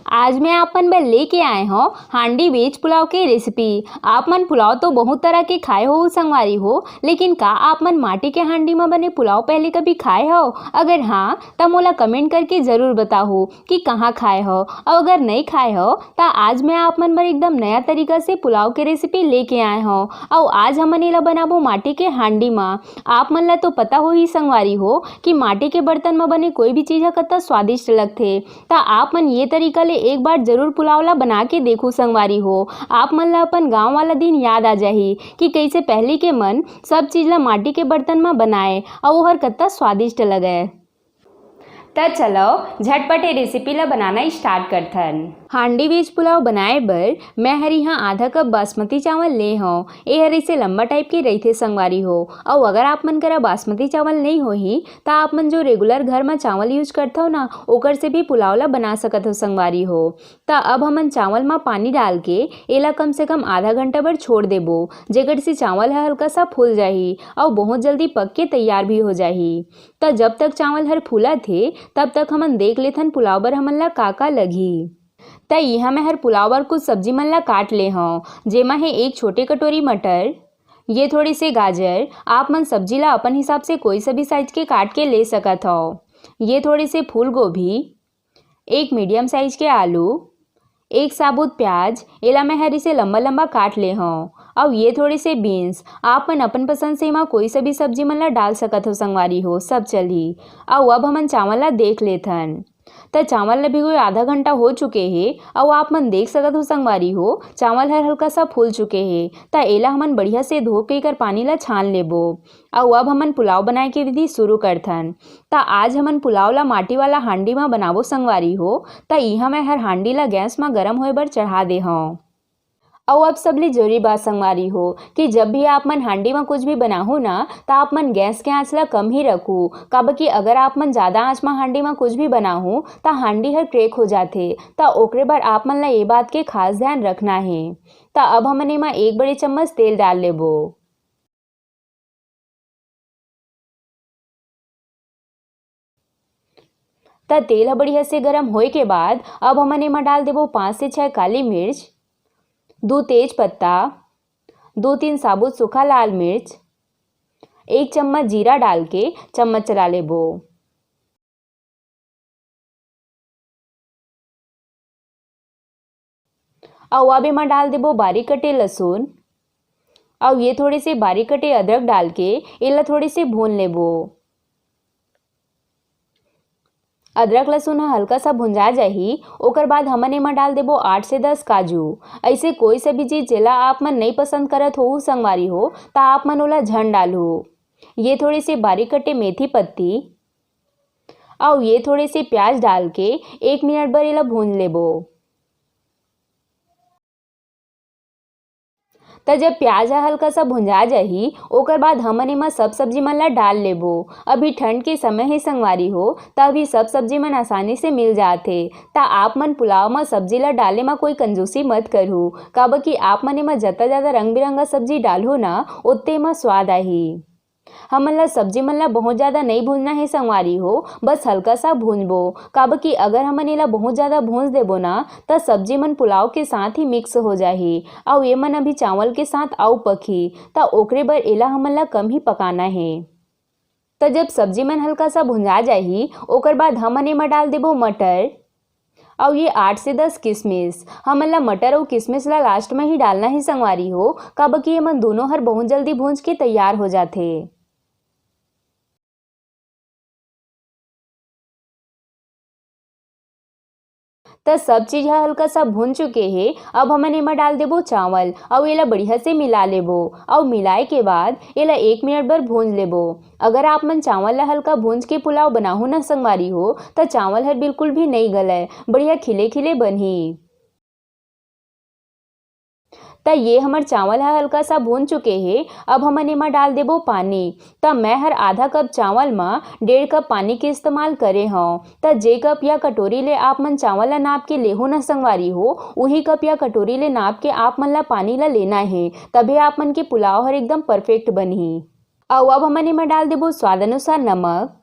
आज मैं आप मन बर लेके आए हो हांडी वेज पुलाव के रेसिपी। आप मन पुलाव तो बहुत तरह के खाए हो संगवारी हो, लेकिन का आप मन माटी के हांडी में बने पुलाव पहले कभी खाए हो? अगर हाँ तो मोला कमेंट करके जरूर बताओ कि कहाँ खाए हो, और अगर नहीं खाए हो तो आज मैं आप मन बर एकदम नया तरीका से पुलाव के रेसिपी लेके आए हो। और आज हमन एला बनाबो माटी के हांडी में। आप मन ला तो पता हो ही संगवारी हो कि माटी के बर्तन में बने कोई भी चीज़ कतना स्वादिष्ट लगथे। तो आप मन ये तरीका ले एक बार जरूर पुलाव ला बना के देखो संगवारी हो। आप मन ला अपन गांव वाला दिन याद आ जाही कि कैसे पहले के मन सब चीज ला माटी के बर्तन में बनाए और वो हर कतना स्वादिष्ट लगे। तो चलो झटपट ये रेसिपी ला बनाना स्टार्ट करथन। हांडी वेज पुलाव बनाए बर मैं हर यहाँ आधा कप बासमती चावल ले हूँ। ये हर इसे लंबा टाइप के रहीथे संगवारी हो। और अगर आप मन करा बासमती चावल नहीं होही तो आप मन जो रेगुलर घर में चावल यूज करते हो ना, ओकर से भी पुलाव ला बना सकत हो संगवारी हो। तो अब हमन चावल में पानी डाल के एला कम से कम आधा घंटा बर छोड़ देबो, जेकर से चावल हल्का सा फूल जाही और बहुत जल्दी पक के तैयार भी हो जाही। तो जब तक चावल हर फूला थे तब तक हमन देख लेथन पुलाव बर हमन ला का लगी। त यहाँ मैं हर पुलाव बर कुछ सब्जी मन ला काट ले हूँ, जेमा है एक छोटे कटोरी मटर, ये थोड़ी से गाजर। आप मन सब्जी ला अपन हिसाब से कोई सा भी साइज के काट के ले सकत हो। ये थोड़े से फूल गोभी, एक मीडियम साइज के आलू, एक साबुत प्याज, एला मैं हर इसे लंबा लंबा काट ले हूँ। और ये थोड़े से बीन्स। आप मन अपन पसंद से माँ कोई सा भी सब्जी मन ला डाल सकत हो संगवारी हो, सब चली। और अब हमन चावल ला देख लेथन। तो चावल ला भिगोए आधा घंटा हो चुके हैं और आप मन देख सकत हो संगवारी हो चावल हर हल्का सा फूल चुके हैं। तो एला हमन बढ़िया से धो के कर पानी ला छान लेबो। और अब हमन पुलाव बनाए के विधि शुरू करथन। तो आज हमन पुलाव ला माटी वाला हांडी में बनाबो संगवारी हो। तो यहाँ मैं हर हांडी ला गैस में गरम होए बर चढ़ा दे हूँ। और अब सबले जरूरी बात संगवारी हो कि जब भी आप मन हांडी में कुछ भी बनाहो ना, तो आप मन गैस के आंच ला कम ही रखो। काबर कि अगर आप मन ज़्यादा आंच में हांडी में कुछ भी बनाहो तो हांडी हर क्रेक हो जाते। तो ओकरे बार आप मन ला ये बात के खास ध्यान रखना है। तो अब हमन एमा एक बड़े चम्मच तेल डाल लेबो। तो तेल बढ़िया से गरम होए के बाद अब हमन एमा डाल देबो 5 से 6 काली मिर्च, 2 तेज पत्ता, 2-3 साबुत सूखा लाल मिर्च, 1 चम्मच जीरा डाल के चम्मच चला लेबो। और अब एमा डाल देबो बारीक कटे लहसुन, और ये थोड़े से बारीक कटे अदरक डाल के एला थोड़े से भून लेबो। अदरक लहसुन हल्का सा भुंजा जाही, ओकर बाद हमन एमा डाल देबो 8 से 10 काजू। ऐसे कोई सा भी चीज जेला आप मन नहीं पसंद करत हो संगवारी हो तो आप मन ओला झन डालो। ये थोड़े से बारीक कटे मेथी पत्ती, और ये थोड़े से प्याज डाल के 1 मिनट बर एला भून लेबो। तो जब प्याज हल्का सा भुंजा जाही, ओकर बाद हमन एमा सब सब्जी मन ला डाल लेबो। अभी ठंड के समय है संगवारी हो, तो अभी सब सब्जी मन आसानी से मिल जाते। तो आप मन पुलाव में सब्जी ला डाले में कोई कंजूसी मत करू, काबर कि आप मन एमा जता ज़्यादा रंग बिरंगा सब्जी डालो ना, उतने में स्वाद आही। हमन ला सब्जी मन ला बहुत ज़्यादा नहीं भूनना है संगवारी हो, बस हल्का सा भूनबो। काबर कि अगर हमन एला बहुत ज़्यादा भून देबो ना तो सब्जी मन पुलाव के साथ ही मिक्स हो जाही और ये मन अभी चावल के साथ आउ पकी। तो ओकरे बर एला हमन ला कम ही पकाना है। तो जब सब्जी मन हल्का सा भुंजा जाही, ओकर बाद हमन एमा डाल देबो मटर, और ये 8 से 10 किशमिश। हमन ला मटर और किशमिश ला लास्ट में ही डालना है संगवारी हो, काबर कि ये मन दोनों हर बहुत जल्दी भूंज के तैयार हो जाते। तो सब चीज हल्का सा भून चुके हैं। अब हमन एमा डाल देबो चावल और एला बढ़िया से मिला लेबो। और मिलाए के बाद एला 1 मिनट बर भून लेबो। अगर आप मन चावल ला हल्का भूंज के पुलाव बनाहो ना संगवारी हो तो चावल हर बिल्कुल भी नहीं गले, बढ़िया खिले खिले बनही। तो ये हमर चावल है हल्का सा भून चुके हैं। अब हमन एमा डाल देबो पानी। तो मैं हर आधा कप चावल में 1.5 कप पानी के इस्तेमाल करे हूँ। तो जे कप या कटोरी ले आप मन चावल ला नाप के लेहो ना संगवारी हो, वही कप या कटोरी ले नाप के आप मन ला पानी ला लेना है, तभी आप मन के पुलाव हर एकदम परफेक्ट बनही। और अब हमन एमा डाल देबो स्वाद अनुसार नमक,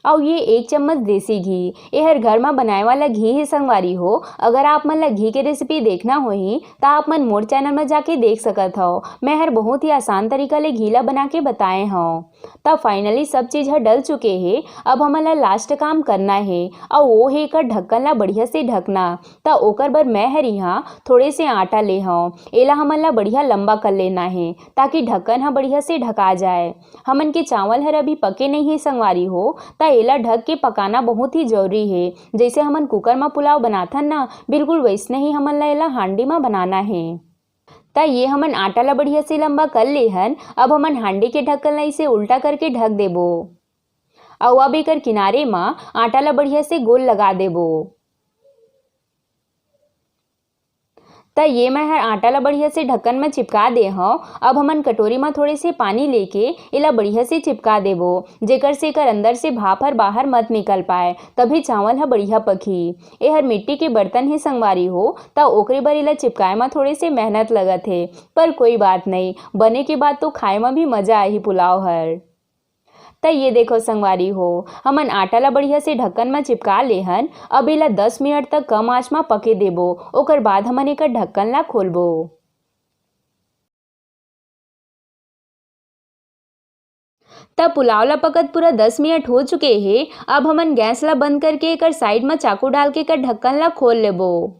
और ये 1 चम्मच देसी घी। ये हर घर में बनाए वाला घी है संगवारी हो। अगर आप मन ला घी के रेसिपी देखना होही तो आप मन मोर चैनल में जाके देख सकत हो। मैं हर बहुत ही आसान तरीका ले घी ला बना के बताए हूँ। तब फाइनली सब चीज़ हर डल चुके हैं। अब हमन ला लास्ट काम करना है और वो है एकर ढक्कन ला बढ़िया से ढकना। तो ओकर बर मैं हर यहाँ थोड़े से आटा ले हूँ। एला हमन ला बढ़िया लंबा कर लेना है ताकि ढक्कन हा बढ़िया से ढका जाए। हमन के चावल हर अभी पके नहीं है संगवारी हो, तो एला ढक के पकाना बहुत ही जरूरी है। जैसे हमन कुकर में पुलाव बनाथन ना, बिल्कुल वैसने ही हमन ला एला हांडी में बनाना है। तो ये हमन आटा ला बढ़िया से लंबा कर ले हन। अब हमन हांडी के ढक्कन ला इसे उल्टा करके ढक देबो और अब एकर किनारे में आटा ला बढ़िया से गोल लगा देबो। तो ये मैं हर आटा ला बढ़िया से ढक्कन में चिपका दे हूँ। अब हमन कटोरी में थोड़े से पानी लेके इला बढ़िया से चिपका देबो, जेकर से एकर अंदर से भाप हर बाहर मत निकल पाए, तभी चावल हा बढ़िया पकी। ये हर मिट्टी के बर्तन ही संगवारी हो, तो ओकरे बर इला चिपकाए में थोड़े से मेहनत लगत है, पर कोई बात नहीं, बने के बाद तो खाए में भी मजा आही पुलाव हर। तो ये देखो संगवारी हो, हमन आटा ला बढ़िया से ढक्कन में चिपका ले हन। अब इला 10 मिनट तक कम आंच में पके देबो। ओकर बाद हमन एकर ढक्कन ला खोलबो। तब पुलाव ला पकत पूरा 10 मिनट हो चुके हैं। अब हमन गैस ला बंद करके एकर साइड में चाकू डाल के एकर ढक्कन ला खोल लेबो।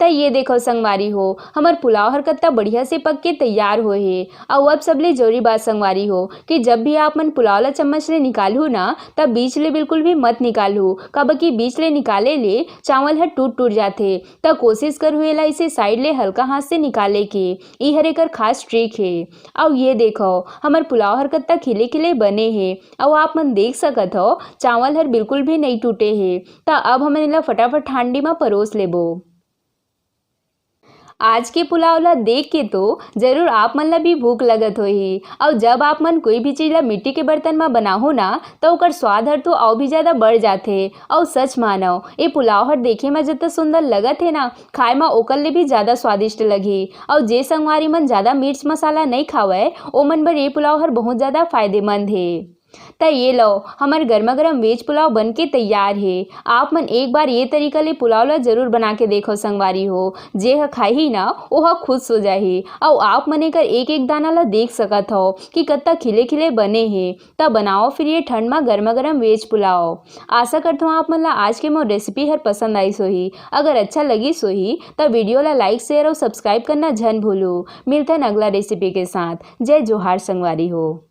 तो ये देखो संगवारी हो, हमार पुलाव हर कत्ता बढ़िया से पक के तैयार हो है। और अब सबले जरूरी बात संगवारी हो कि जब भी आप मन पुलाव ला चम्मच ले निकालू ना, तब बीच ले बिल्कुल भी मत निकालू, कब कि बीच ले निकाले ले चावल हर टूट टूट जाते। तो कोशिश करू एला इसे साइड ले हल्का हाथ से निकाले के। ई हर एकर खास ट्रिक है। और ये देखो हमार पुलाव हर कत्ता खिले खिले बने हैं और आप मन देख सकत हो चावल हर बिल्कुल भी नहीं टूटे हैं। तो अब हमन एला फटाफट हांडी में परोस लेबो। आज के पुलाव ला देख के तो जरूर आप मन ला भी भूख लगत होही। और जब आप मन कोई भी चीज ला मिट्टी के बर्तन में बनाहो ना, तो ओकर स्वाद हर तो और भी ज्यादा बढ़ जाते। और सच मानो ये पुलाव हर देखे में जितना सुंदर लगत है ना, खाए में ओकर ले भी ज्यादा स्वादिष्ट लगी। और जे संगवारी मन ज्यादा मिर्च मसाला नहीं खावे, ओ मन बर ये पुलाव हर बहुत ज्यादा फायदेमंद है। तो ये लो हमारे गर्मा गर्म वेज पुलाव बन के तैयार है। आप मन एक बार ये तरीका ले पुलाव ला जरूर बना के देखो संगवारी हो। जे ह खाही ना वो खुश हो जाही। और आप मन एकर एक एक दाना ला देख सकत हो कि कत्ता खिले खिले बने हैं। तब बनाओ फिर ये ठंड में गर्मा गर्म वेज पुलाव। आशा करता हूँ आप मन ला आज के मोर रेसिपी हर पसंद आई सोही। अगर अच्छा लगी सोही तो वीडियो ला लाइक शेयर और सब्सक्राइब करना झन भूलू। मिलता है अगला रेसिपी के साथ। जय जोहार संगवारी हो।